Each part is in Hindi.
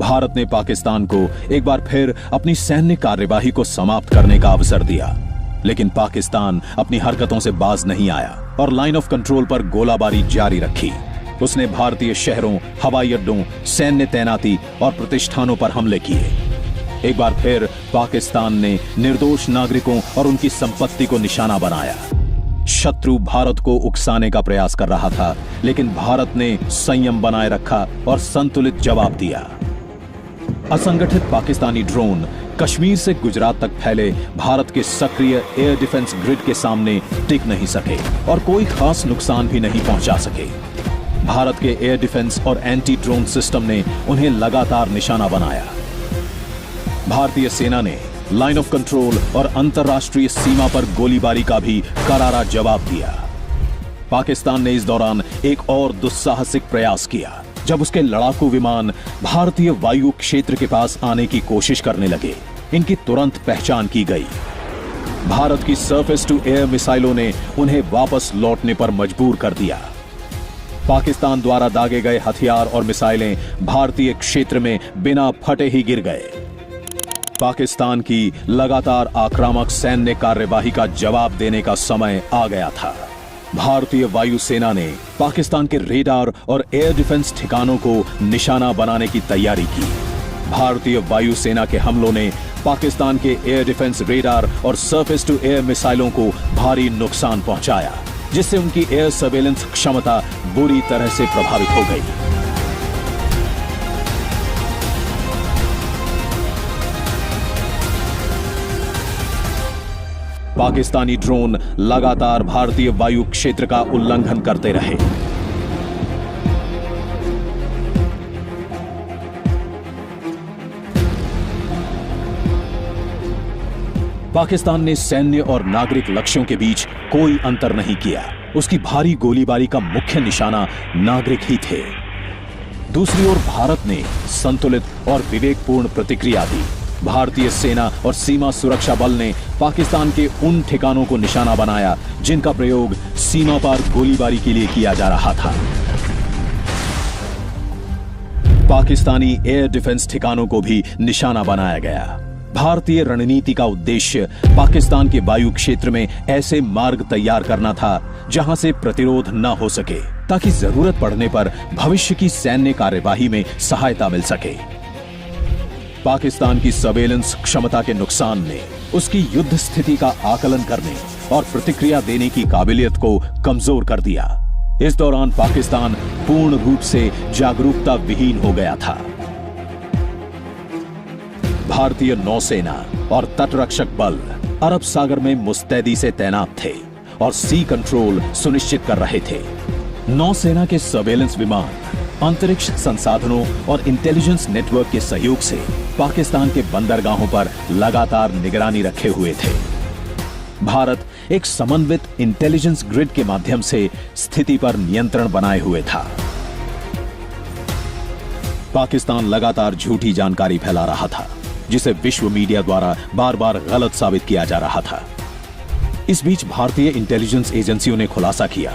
भारत ने पाकिस्तान को एक बार फिर अपनी सैन्य कार्यवाही को समाप्त करने का अवसर दिया, लेकिन पाकिस्तान अपनी हरकतों से बाज नहीं आया और लाइन ऑफ कंट्रोल पर गोलाबारी जारी रखी। उसने भारतीय शहरों, हवाई अड्डों, सैन्य तैनाती और प्रतिष्ठानों पर हमले किए। एक बार फिर पाकिस्तान ने निर्दोष नागरिकों और उनकी संपत्ति को निशाना बनाया। शत्रु भारत को उकसाने का प्रयास कर रहा था, लेकिन भारत ने संयम बनाए रखा और संतुलित जवाब दिया। असंगठित पाकिस्तानी ड्रोन कश्मीर से गुजरात तक फैले भारत के सक्रिय एयर डिफेंस ग्रिड के सामने टिक नहीं सके और कोई खास नुकसान भी नहीं पहुंचा सके। भारत के एयर डिफेंस और एंटी ड्रोन सिस्टम ने उन्हें लगातार निशाना बनाया। भारतीय सेना ने लाइन ऑफ कंट्रोल और अंतरराष्ट्रीय सीमा पर गोलीबारी का भी करारा जवाब दिया। पाकिस्तान ने इस दौरान एक और दुस्साहसिक प्रयास किया, जब उसके लड़ाकू विमान भारतीय वायु क्षेत्र के पास आने की कोशिश करने लगे। इनकी तुरंत पहचान की गई। भारत की सरफेस टू एयर मिसाइलों ने उन्हें वापस लौटने पर मजबूर कर दिया। पाकिस्तान द्वारा दागे गए हथियार और मिसाइलें भारतीय क्षेत्र में बिना फटे ही गिर गए। पाकिस्तान की लगातार आक्रामक सैन्य कार्यवाही का जवाब देने का समय आ गया था। भारतीय वायुसेना ने पाकिस्तान के रेडार और एयर डिफेंस ठिकानों को निशाना बनाने की तैयारी की। भारतीय वायुसेना के हमलों ने पाकिस्तान के एयर डिफेंस रेडार और सरफेस टू एयर मिसाइलों को भारी नुकसान पहुंचाया, जिससे उनकी एयर सर्वेलेंस क्षमता बुरी तरह से प्रभावित हो गई। पाकिस्तानी ड्रोन लगातार भारतीय वायु क्षेत्र का उल्लंघन करते रहे। पाकिस्तान ने सैन्य और नागरिक लक्ष्यों के बीच कोई अंतर नहीं किया। उसकी भारी गोलीबारी का मुख्य निशाना नागरिक ही थे। दूसरी ओर भारत ने संतुलित और विवेकपूर्ण प्रतिक्रिया दी। भारतीय सेना और सीमा सुरक्षा बल ने पाकिस्तान के उन ठिकानों को निशाना बनाया जिनका प्रयोग सीमा पार गोलीबारी के लिए किया जा रहा था। पाकिस्तानी एयर डिफेंस ठिकानों को भी निशाना बनाया गया। भारतीय रणनीति का उद्देश्य पाकिस्तान के वायु क्षेत्र में ऐसे मार्ग तैयार करना था जहां से प्रतिरोध न हो सके, ताकि जरूरत पड़ने पर भविष्य की सैन्य कार्यवाही में सहायता मिल सके। पाकिस्तान की सर्वेलेंस क्षमता के नुकसान ने उसकी युद्ध स्थिति का आकलन करने और प्रतिक्रिया देने की काबिलियत को कमजोर कर दिया। इस दौरान पाकिस्तान पूर्ण रूप से जागरूकता विहीन हो गया था। भारतीय नौसेना और तटरक्षक बल अरब सागर में मुस्तैदी से तैनात थे और सी कंट्रोल सुनिश्चित कर रहे थे। नौसेना के सर्वेलेंस विमान अंतरिक्ष संसाधनों और इंटेलिजेंस नेटवर्क के सहयोग से पाकिस्तान के बंदरगाहों पर लगातार निगरानी रखे हुए थे। भारत एक समन्वित इंटेलिजेंस ग्रिड के माध्यम से स्थिति पर नियंत्रण बनाए हुए था। पाकिस्तान लगातार झूठी जानकारी फैला रहा था, जिसे विश्व मीडिया द्वारा बार बार गलत साबित किया जा रहा था। इस बीच भारतीय इंटेलिजेंस एजेंसियों ने खुलासा किया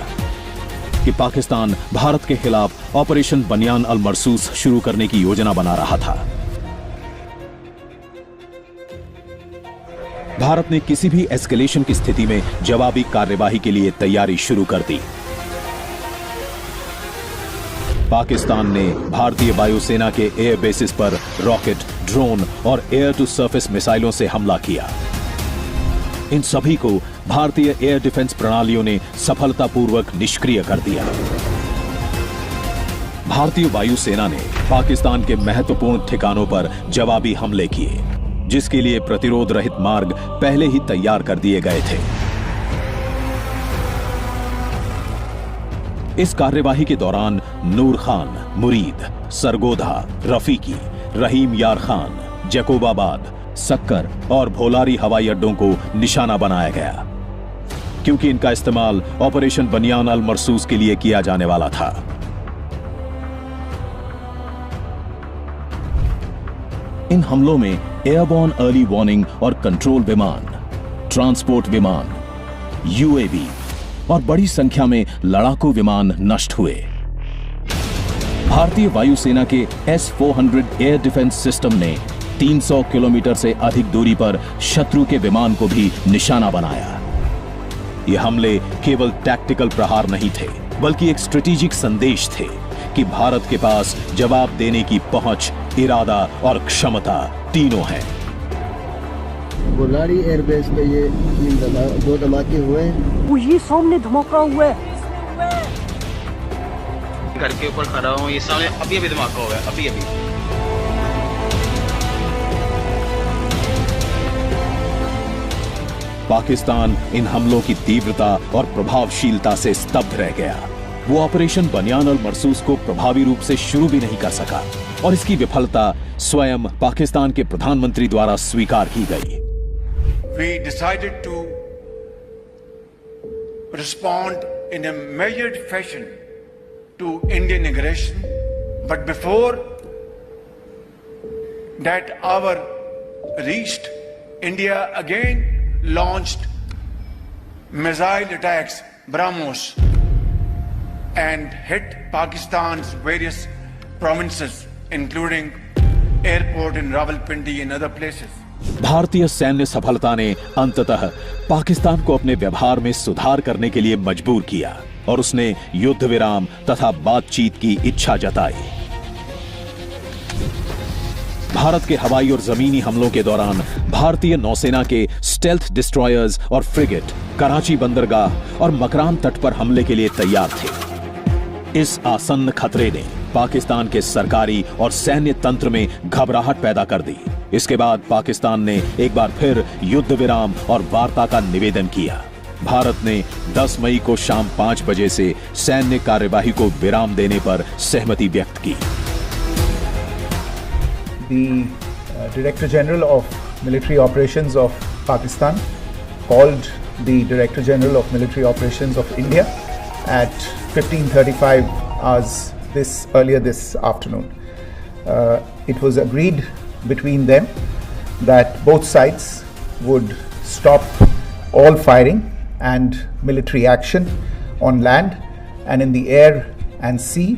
कि पाकिस्तान भारत के खिलाफ ऑपरेशन बनियान अल मरसूस शुरू करने की योजना बना रहा था। भारत ने किसी भी एस्केलेशन की स्थिति में जवाबी कार्यवाही के लिए तैयारी शुरू कर दी। पाकिस्तान ने भारतीय वायुसेना के एयर बेसिस पर रॉकेट, ड्रोन और एयर टू सरफेस मिसाइलों से हमला किया। इन सभी को भारतीय एयर डिफेंस प्रणालियों ने सफलतापूर्वक निष्क्रिय कर दिया। भारतीय वायुसेना ने पाकिस्तान के महत्वपूर्ण ठिकानों पर जवाबी हमले किए, जिसके लिए प्रतिरोध रहित मार्ग पहले ही तैयार कर दिए गए थे। इस कार्यवाही के दौरान नूर खान, मुरीद, सरगोधा, रफीकी, रहीम यार खान, जकोबाबाद, सक्कर और भोलारी हवाई अड्डों को निशाना बनाया गया, क्योंकि इनका इस्तेमाल ऑपरेशन बनियान अल मरसूस के लिए किया जाने वाला था। इन हमलों में एयरबॉर्न अर्ली वार्निंग और कंट्रोल विमान, ट्रांसपोर्ट विमान, यूएवी और बड़ी संख्या में लड़ाकू विमान नष्ट हुए। भारतीय वायुसेना के S-400 एयर डिफेंस सिस्टम ने 300 किलोमीटर से अधिक दूरी पर शत्रु के विमान को भी निशाना बनाया। ये हमले केवल टैक्टिकल प्रहार नहीं थे, बल्कि एक स्ट्रेटेजिक संदेश थे कि भारत के पास जवाब देने की पहुंच, इरादा और क्षमता तीनों है। बोलाड़ी एयरबेस पे ये 2 धमाके हुए हैं। वो ये सामने धमाका हुआ है। घर के ऊपर खड़ा हूँ, ये सामने अभी धमाका हुआ है, अभी। पाकिस्तान इन हमलों की तीव्रता और प्रभावशीलता से स्तब्ध रह गया। वो ऑपरेशन बनियान और मरसूस को प्रभावी रूप से शुरू भी नहीं कर सका और इसकी विफलता स्वयं पाकिस्तान के प्रधानमंत्री द्वारा स्वीकार की गई। We decided to respond in a measured fashion to Indian aggression, but before that hour reached, India again launched missile attacks, BrahMos, and hit Pakistan's various provinces, including airport in Rawalpindi and other places. भारतीय सैन्य सफलता ने अंततः पाकिस्तान को अपने व्यवहार में सुधार करने के लिए मजबूर किया और उसने युद्ध विराम तथा बातचीत की इच्छा जताई। भारत के हवाई और जमीनी हमलों के दौरान भारतीय नौसेना के स्टेल्थ डिस्ट्रॉयर्स और फ्रिगेट कराची बंदरगाह और मकरान तट पर हमले के लिए तैयार थे। इस आसन्न खतरे ने पाकिस्तान के सरकारी और सैन्य तंत्र में घबराहट पैदा कर दी। इसके बाद पाकिस्तान ने एक बार फिर युद्ध विराम और वार्ता का निवेदन किया। भारत ने 10 मई को शाम 5 बजे से सैन्य कार्यवाही को विराम देने पर सहमति व्यक्त की। The Director General of Military Operations of Pakistan called the Director General of Military Operations of India at 15:35 hours earlier this afternoon. It was agreed between them that both sides would stop all firing and military action on land and in the air and sea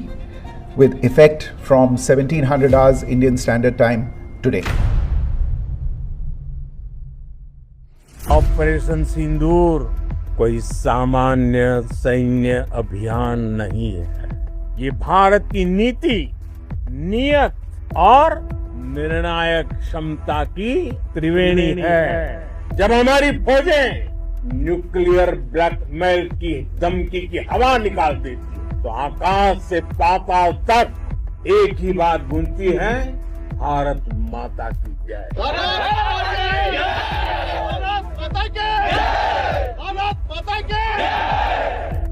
with effect from 1700 hours Indian Standard Time today. Operation Sindoor कोई सामान्य सैन्य अभियान नहीं है। ये भारत की नीति, नियत और निर्णायक क्षमता की त्रिवेणी है। जब हमारी फौजें न्यूक्लियर ब्लैकमेल की धमकी की हवा निकाल देती तो आकाश से पाताल तक एक ही बात गूंजती है, भारत माता की जय।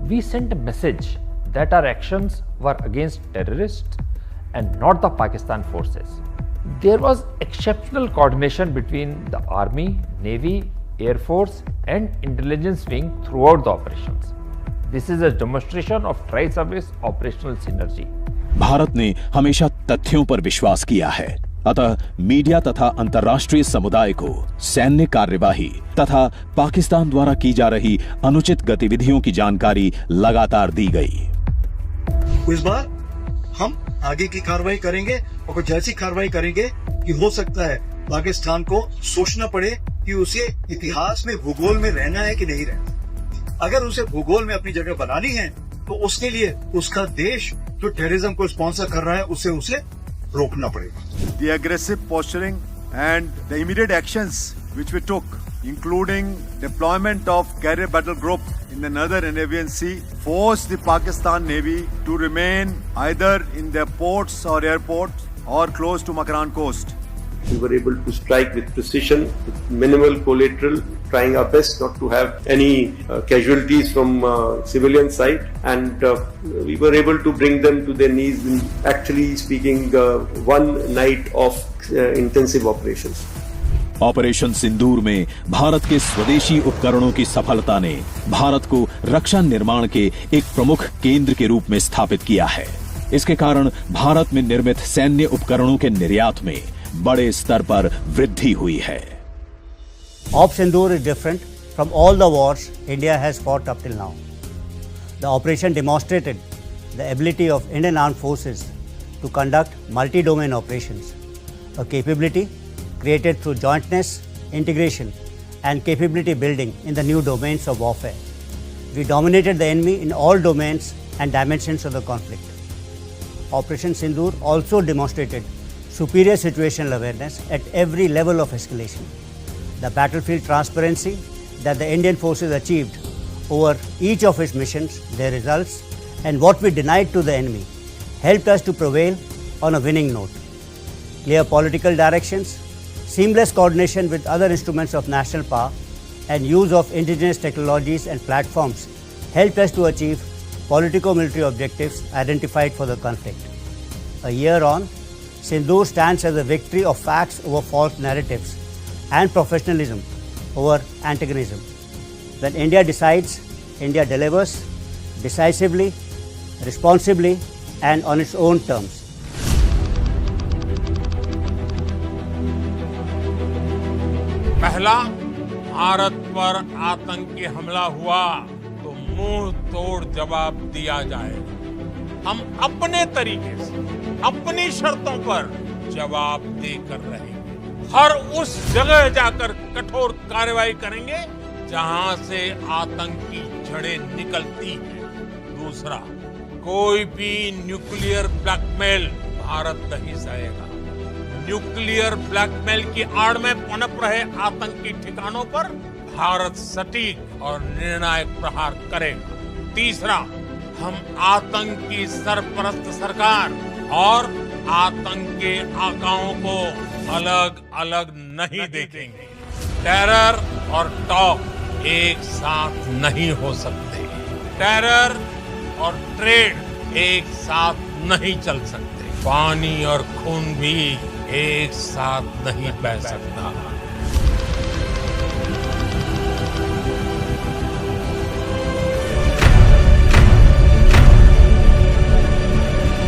We sent a message that our actions were against terrorists and not the Pakistan forces. There was exceptional coordination between the Army, Navy, Air Force and intelligence wing throughout the operations. This is a demonstration of tri-service operational synergy. Bharat ने हमेशा तथ्यों पर विश्वास किया है, अतः मीडिया तथा अंतर्राष्ट्रीय समुदाय को सैन्य कार्यवाही तथा पाकिस्तान द्वारा की जा रही अनुचित गतिविधियों की जानकारी लगातार दी गई। इस बार हम आगे की कार्रवाई करेंगे और कुछ ऐसी कार्रवाई करेंगे कि हो सकता है पाकिस्तान को सोचना पड़े कि उसे इतिहास में, भूगोल में रहना है कि नहीं रहना। अगर उसे भूगोल में अपनी जगह बनानी है तो उसके लिए उसका देश जो टेररिज्म को स्पॉन्सर कर रहा है उसे रोकना पड़ेगा। The aggressive posturing and the immediate actions which we took, including deployment of carrier battle group in the northern Arabian Sea, forced the Pakistan Navy to remain either in their ports or airports or close to Makran coast. We were able to strike with precision, with minimal collateral, trying our best not to have any casualties from civilian side, and we were able to bring them to their knees in, actually speaking, one night of intensive operations. Operation Sindoor में भारत के स्वदेशी उपकरणों की सफलता ने भारत को रक्षा निर्माण के एक प्रमुख केंद्र के रूप में स्थापित किया है। इसके कारण भारत में निर्मित सैन्य उपकरणों के निर्यात में बड़े स्तर पर वृद्धि हुई है। Op Sindoor is different from all the wars India has fought up till now. The operation demonstrated the ability of Indian armed forces to conduct multi-domain operations, a capability created through jointness, integration, and capability building in the new domains of warfare. We dominated the enemy in all domains and dimensions of the conflict. Operation Sindoor also demonstrated superior situational awareness at every level of escalation. The battlefield transparency that the Indian forces achieved over each of its missions, their results, and what we denied to the enemy helped us to prevail on a winning note. Clear political directions, seamless coordination with other instruments of national power, and use of indigenous technologies and platforms helped us to achieve politico-military objectives identified for the conflict. A year on, Sindoor stands as a victory of facts over false narratives and professionalism over antagonism. When India decides, India delivers decisively, responsibly, and on its own terms. पहला, भारत पर आतंकी हमला हुआ तो मुंह तोड़ जवाब दिया जाएगा। हम अपने तरीके से, अपनी शर्तों पर जवाब देकर रहेंगे। हर उस जगह जाकर कठोर कार्रवाई करेंगे जहां से आतंकी जड़ें निकलती हैं। दूसरा, कोई भी न्यूक्लियर ब्लैकमेल भारत नहीं सहेगा। न्यूक्लियर ब्लैकमेल की आड़ में पनप रहे आतंकी ठिकानों पर भारत सटीक और निर्णायक प्रहार करेगा। तीसरा, हम आतंकी सरपरस्त सरकार और आतंक के आकाओं को अलग अलग नहीं देखेंगे। टेरर और टॉक एक साथ नहीं हो सकते। टेरर और ट्रेड एक साथ नहीं चल सकते। पानी और खून भी एक साथ नहीं बह सकता।